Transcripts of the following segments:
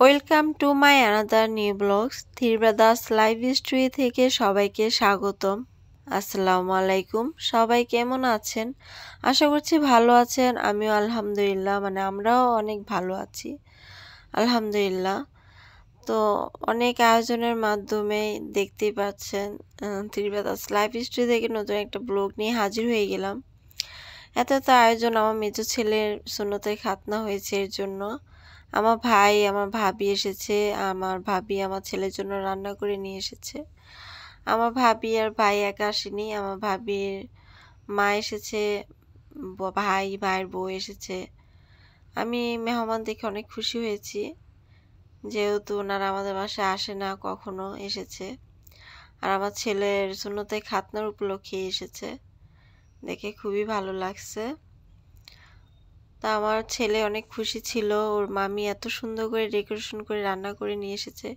Welcome to my another new blogs three brothers live history থেকে সবাইকে স্বাগতম। আসসালামু আলাইকুম। সবাই কেমন আছেন? আশা করছি ভালো আছেন। আমিও আলহামদুলিল্লাহ, আমরাও অনেক ভালো আছি আলহামদুলিল্লাহ। তো অনেক আয়োজনের মাধ্যমে দেখতেই পাচ্ছেন থ্রি ব্রাদার্স লাইভ হিস্ট্রি থেকে নতুন একটা ব্লগ নিয়ে হাজির হয়ে গেলাম। এত আয়োজন, আমার মেজো ছেলের সুন্নতের খাতনা হয়েছে, এর জন্য আমার ভাই আমার ভাবি এসেছে। আমার ভাবি আমার ছেলের জন্য রান্না করে নিয়ে এসেছে। আমার ভাবি আর ভাই একা আসেনি, আমার ভাবির মা এসেছে, ভাইয়ের বউ এসেছে। আমি মেহমান দেখে অনেক খুশি হয়েছি, যেহেতু ওনারা আমাদের বাসায় আসে না, কখনো এসেছে। আর আমার ছেলের সুন্নতের খাতনার উপলক্ষে এসেছে, দেখে খুবই ভালো লাগছে। তা আমার ছেলে অনেক খুশি ছিল, ওর মামি এত সুন্দর করে ডেকোরেশন করে রান্না করে নিয়ে এসেছে।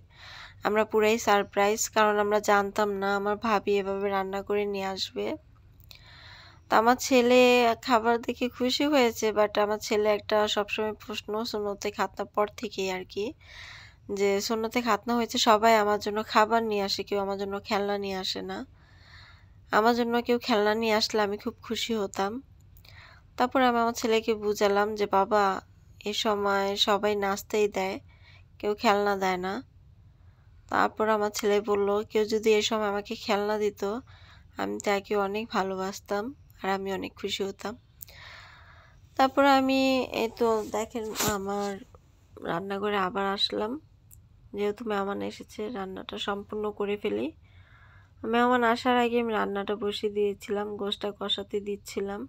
আমরা পুরাই সারপ্রাইজ, কারণ আমরা জানতাম না আমার ভাবি এভাবে রান্না করে নিয়ে আসবে। তা আমার ছেলে খাবার দেখে খুশি হয়েছে, বাট আমার ছেলে একটা সবসময় প্রশ্ন, সুন্নতে খাতনা পর থেকেই আর কি, যে সুন্নতে খাতনা হয়েছে সবাই আমার জন্য খাবার নিয়ে আসে, কেউ আমার জন্য খেলনা নিয়ে আসে না। আমার জন্য কেউ খেলনা নিয়ে আসলে আমি খুব খুশি হতাম। তারপর আমি আমার ছেলেকে বুঝালাম যে বাবা, এ সময় সবাই নাস্তাই দেয়, কেউ খেলনা দেয় না। তারপর আমার ছেলে বলল, কেউ যদি এ সময় আমাকে খেলনা দিত আমি তাকে অনেক ভালোবাসতাম আর আমি অনেক খুশি হতাম। তারপর আমি এই তো দেখেন আমার রান্নাঘরে আবার আসলাম, যেহেতু মেহমান এসেছে রান্নাটা সম্পূর্ণ করে ফেলি। মেহমান আসার আগে আমি রান্নাটা বসিয়ে দিয়েছিলাম, গোশটা কষাতে দিচ্ছিলাম।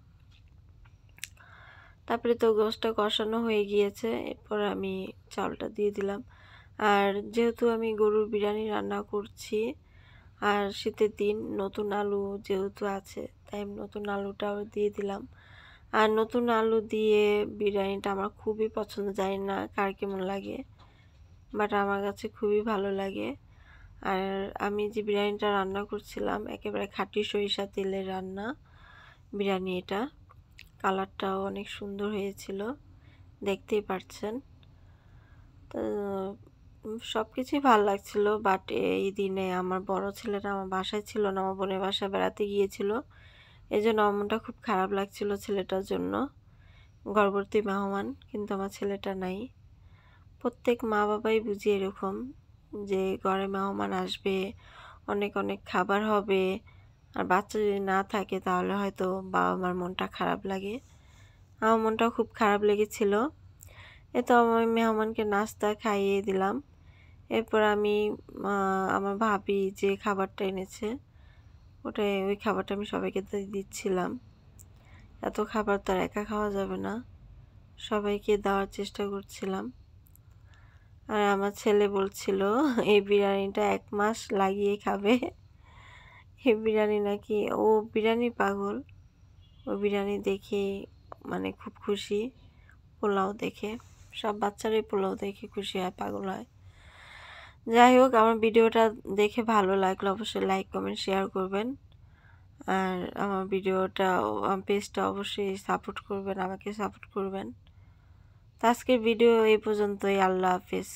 তারপরে তো গোশটা কষানো হয়ে গিয়েছে, এরপর আমি চালটা দিয়ে দিলাম। আর যেহেতু আমি গরুর বিরিয়ানি রান্না করছি আর শীতের দিন, নতুন আলু যেহেতু আছে তাই নতুন আলুটাও দিয়ে দিলাম। আর নতুন আলু দিয়ে বিরিয়ানিটা আমার খুবই পছন্দ, জানি না কার কেমন লাগে, বাট আমার কাছে খুবই ভালো লাগে। আর আমি যে বিরিয়ানিটা রান্না করছিলাম একেবারে খাঁটি সরিষা তেলের রান্না বিরিয়ানি, এটা কালারটাও অনেক সুন্দর হয়েছিল, দেখতেই পাচ্ছেন। তো সব কিছুই ভালো লাগছিল, বাট এই দিনে আমার বড় ছেলেটা আমার বাসায় ছিল না, আমার বোনের বাসায় বেড়াতে গিয়েছিল। এই জন্য আমার মনটা খুব খারাপ লাগছিল ছেলেটার জন্য, গর্ভবতী মেহমান, কিন্তু আমার ছেলেটা নাই। প্রত্যেক মা বাবাই বুঝি এরকম, যে ঘরে মেহমান আসবে, অনেক অনেক খাবার হবে, আর বাচ্চা যদি না থাকে তাহলে হয়তো বাবা মার মনটা খারাপ লাগে। আমার মনটাও খুব খারাপ লেগেছিল। তো আমি মেহমানকে নাস্তা খাইয়ে দিলাম। এরপর আমি আমার ভাবি যে খাবারটা এনেছে ওই খাবারটা আমি সবাইকে দিচ্ছিলাম। এত খাবার তো আর একা খাওয়া যাবে না, সবাইকে দেওয়ার চেষ্টা করছিলাম। আর আমার ছেলে বলছিল এই বিরিয়ানিটা 1 মাস লাগিয়ে খাবে। এই বিরিয়ানি নাকি, ও বিরিয়ানি পাগল, ও বিরিয়ানি দেখে খুব খুশি। পোলাও দেখে, সব বাচ্চারাই পোলাও দেখে খুশি হয়, পাগল হয়। যাই হোক, আমার ভিডিওটা দেখে ভালো লাগলো অবশ্যই লাইক কমেন্ট শেয়ার করবেন। আর আমার ভিডিওটা পেজটা অবশ্যই সাপোর্ট করবেন, আমাকে সাপোর্ট করবেন। তো আজকের ভিডিও এই পর্যন্তই। আল্লাহ হাফেজ।